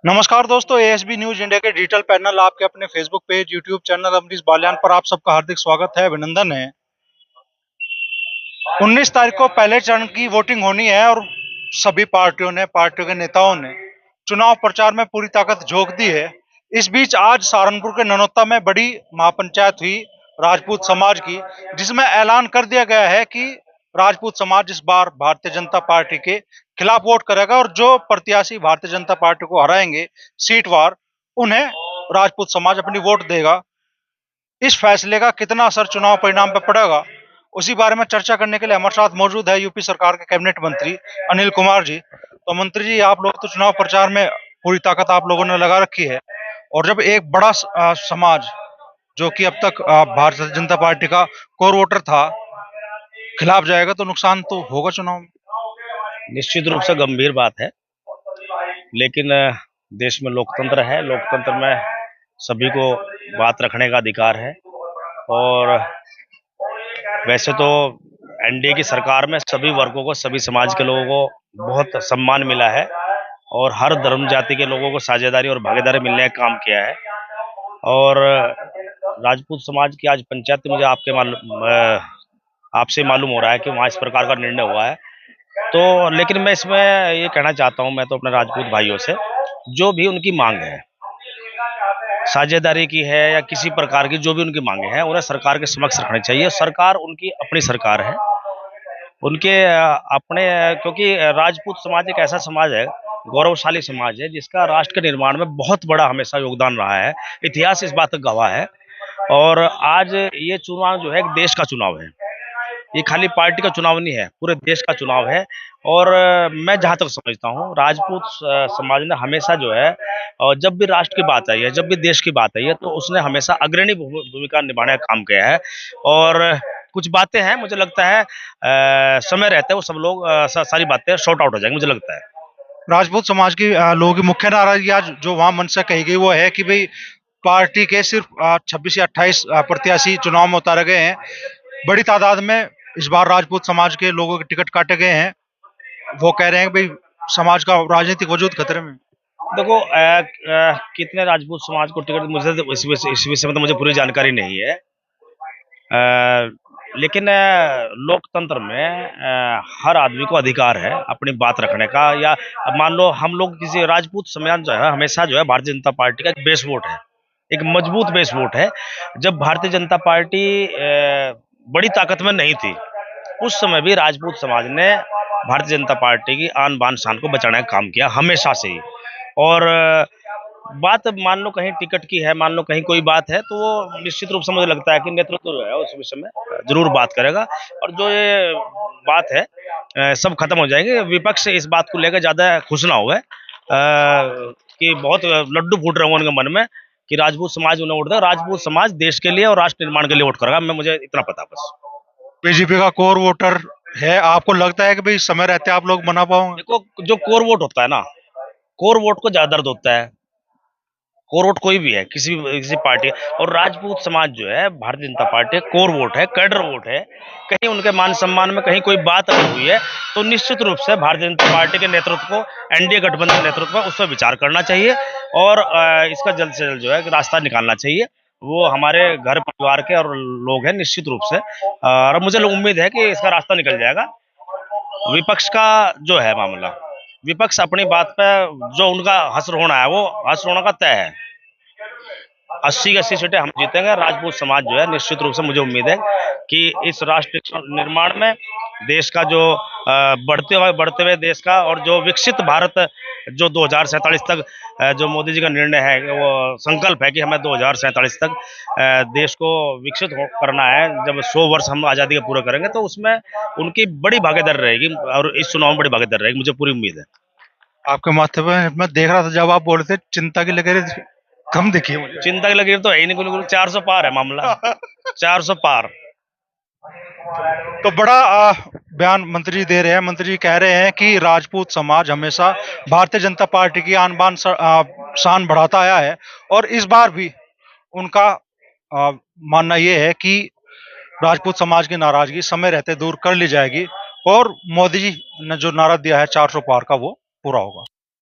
नमस्कार दोस्तों, ASB news India के डिजिटल पैनल आपके अपने Facebook page, YouTube channel Amrish Baliyan पर आप सबका हार्दिक स्वागत है, अभिनंदन है। 19 तारीख को पहले चरण की वोटिंग होनी है और सभी पार्टियों के नेताओं ने चुनाव प्रचार में पूरी ताकत झोंक दी है। इस बीच आज सहारनपुर के ननौता में बड़ी महापंचायत हुई राजपूत समाज की, जिसमें ऐलान कर दिया गया है कि राजपूत समाज इस बार भारतीय जनता पार्टी के खिलाफ वोट करेगा और जो प्रत्याशी भारतीय जनता पार्टी को हराएंगे सीटवार, उन्हें राजपूत समाज अपनी वोट देगा। इस फैसले का कितना असर चुनाव परिणाम पर पड़ेगा, उसी बारे में चर्चा करने के लिए हमारे साथ मौजूद है यूपी सरकार के कैबिनेट मंत्री अनिल कुमार जी। तो मंत्री जी, आप लोग तो चुनाव प्रचार में पूरी ताकत आप लोगों ने लगा रखी है, और जब एक बड़ा समाज जो कि अब तक भारतीय जनता पार्टी का कोर वोटर था खिलाफ जाएगा, तो नुकसान तो होगा चुनाव में। निश्चित रूप से गंभीर बात है, लेकिन देश में लोकतंत्र है। लोकतंत्र में सभी को बात रखने का अधिकार है। और वैसे तो एनडीए की सरकार में सभी वर्गों को, सभी समाज के लोगों को बहुत सम्मान मिला है और हर धर्म जाति के लोगों को साझेदारी और भागीदारी मिलने का काम किया है। और राजपूत समाज की आज पंचायत मुझे आपसे मालूम हो रहा है कि वहाँ इस प्रकार का निर्णय हुआ है। तो लेकिन मैं इसमें ये कहना चाहता हूं, मैं तो अपने राजपूत भाइयों से, जो भी उनकी मांग है, साझेदारी की है या किसी प्रकार की जो भी उनकी मांगे हैं, उन्हें सरकार के समक्ष रखनी चाहिए। सरकार उनकी अपनी सरकार है, उनके अपने, क्योंकि राजपूत समाज एक ऐसा समाज है, गौरवशाली समाज है, जिसका राष्ट्र के निर्माण में बहुत बड़ा हमेशा योगदान रहा है। इतिहास इस बात का गवाह है। और आज ये चुनाव जो है एक देश का चुनाव है, ये खाली पार्टी का चुनाव नहीं है, पूरे देश का चुनाव है। और मैं जहां तक समझता हूं, राजपूत समाज ने हमेशा जो है, और जब भी राष्ट्र की बात आई है, जब भी देश की बात आई है, तो उसने हमेशा अग्रणी भूमिका निभाने का काम किया है। और कुछ बातें हैं, मुझे लगता है समय रहते वो सब लोग सारी बातें शॉर्ट आउट हो जाएंगी, मुझे लगता है। राजपूत समाज की लोगों की मुख्य नाराजगी आज जो वहां मंच से कही गई वो है कि भाई पार्टी के सिर्फ 26 या 28 प्रत्याशी चुनाव में उतारे गए हैं। बड़ी तादाद में इस बार राजपूत समाज के लोगों के टिकट काटे गए हैं। वो कह रहे हैं कि भाई समाज का राजनीतिक वजूद खतरे में। देखो, कितने राजपूत समाज को टिकट, मुझे तो इस विषय में तो मुझे पूरी जानकारी नहीं है। लेकिन लोकतंत्र में हर आदमी को अधिकार है अपनी बात रखने का। या मान लो हम लोग किसी राजपूत समाज जो है, हमेशा जो है भारतीय जनता पार्टी का एक बेस वोट है, एक मजबूत बेस वोट है। जब भारतीय जनता पार्टी बड़ी ताकत में नहीं थी, उस समय भी राजपूत समाज ने भारतीय जनता पार्टी की आन बान शान को बचाने का काम किया हमेशा से ही। और बात मान लो कहीं टिकट की है, मान लो कहीं कोई बात है, तो वो निश्चित रूप से मुझे लगता है कि नेतृत्व जो है उस विषय में जरूर बात करेगा। और जो ये बात है सब खत्म हो जाएंगे। विपक्ष इस बात को लेकर ज्यादा खुश ना हुए कि बहुत लड्डू फूट रहे होंगे उनके मन में कि राजपूत समाज उन्हें वोट दे। राजपूत समाज देश के लिए और राष्ट्र निर्माण के लिए वोट करेगा, मैं मुझे इतना पता बस। बीजेपी का कोर वोटर है, आपको लगता है कि भाई समय रहते आप लोग बना पाओगे? देखो, जो कोर वोट होता है ना, कोर वोट को ज्यादा दर्द होता है। कोर वोट कोई भी है, किसी पार्टी, और राजपूत समाज जो है Bharatiya Janata party core vote है, कैडर वोट है। कहीं उनके मान सम्मान में कहीं कोई बात अगर हुई है, तो निश्चित रूप से भारतीय जनता पार्टी के नेतृत्व को, एनडीए गठबंधन के नेतृत्व को उस पर विचार करना चाहिए और इसका जल्द से जल्द जो है रास्ता निकालना चाहिए। वो हमारे घर परिवार के और लोग हैं निश्चित रूप से, और मुझे उम्मीद है कि इसका रास्ता निकल जाएगा। विपक्ष का जो है मामला, विपक्ष अपनी बात पे जो उनका हश्र होना है, वो हश्र होना का तय है। 80 की 80 सीटें हम जीतेंगे। राजपूत समाज जो है निश्चित रूप से, मुझे उम्मीद है कि इस राष्ट्र निर्माण में देश का जो बढ़ते हुए देश का, और जो विकसित भारत जो 2047 तक जो मोदी जी का निर्णय है, वो संकल्प है कि हमें 2047 तक देश को विकसित करना है। जब 100 वर्ष हम आज़ादी के पूरे करेंगे, तो उसमें उनकी बड़ी भागीदारी रहेगी और इस चुनाव में बड़ी भागीदारी रहेगी, मुझे पूरी उम्मीद है। आपके माथे पे मैं देख रहा था जब आप बोल रहे थे, चिंता की लकीर कम दिखी मुझे। चिंता की लकीर तो है ही नहीं, बिल्कुल 400 पार है मामला। 400 पार। तो बड़ा बयान मंत्री जी दे रहे हैं। मंत्री जी कह रहे हैं कि राजपूत समाज हमेशा भारतीय जनता पार्टी की आन बान शान बढ़ाता आया है, और इस बार भी उनका मानना यह है कि राजपूत समाज की नाराजगी समय रहते दूर कर ली जाएगी और मोदी जी ने जो नारा दिया है 400 पार का, वो पूरा होगा।